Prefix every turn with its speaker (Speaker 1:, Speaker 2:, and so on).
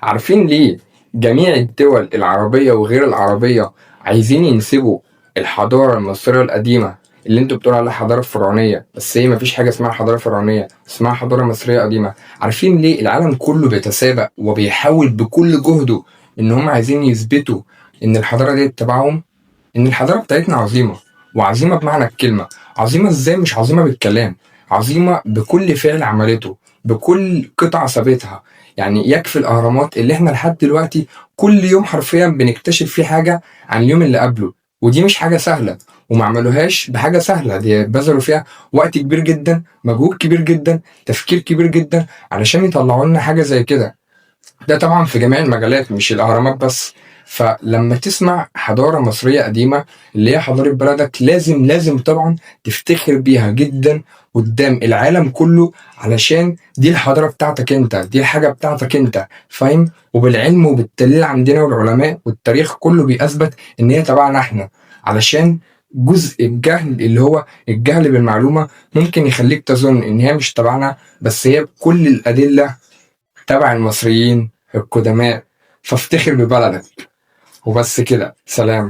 Speaker 1: عارفين ليه جميع الدول العربية وغير العربية عايزين ينسبوا الحضارة المصرية القديمة اللي انتوا بتقولوا عليها حضارة فرعونية، بس هي مفيش حاجة اسمها حضارة فرعونية، اسمها حضارة مصرية قديمة؟ عارفين ليه العالم كله بيتسابق وبيحاول بكل جهده ان هم عايزين يثبتوا ان الحضارة دي تبعهم؟ ان الحضارة بتاعتنا عظيمة، وعظيمة بمعنى الكلمة. عظيمة ازاي؟ مش عظيمة بالكلام، عظيمة بكل فعل عملته، بكل قطعة سابتها. يعني يكفي الأهرامات اللي احنا لحد دلوقتي كل يوم حرفيا بنكتشف فيه حاجة عن اليوم اللي قبله، ودي مش حاجة سهلة، وما عملوهاش بحاجة سهلة، دي بذلوا فيها وقت كبير جدا، مجهود كبير جدا، تفكير كبير جدا علشان يطلعوا لنا حاجة زي كده. ده طبعا في جميع المجالات مش الأهرامات بس. فلما تسمع حضارة مصرية قديمة اللي هي حضارة بلدك، لازم طبعا تفتخر بيها جدا قدام العالم كله، علشان دي الحضارة بتاعتك انت، دي الحاجة بتاعتك انت، فاهم؟ وبالعلم وبالدليل عندنا والعلماء والتاريخ كله بيثبت ان هي تبعنا احنا. علشان جزء الجهل اللي هو الجهل بالمعلومة ممكن يخليك تظن ان هي مش تبعنا، بس هي بكل الأدلة تبع المصريين القدماء. فافتخر ببلدك وبس كده، سلام.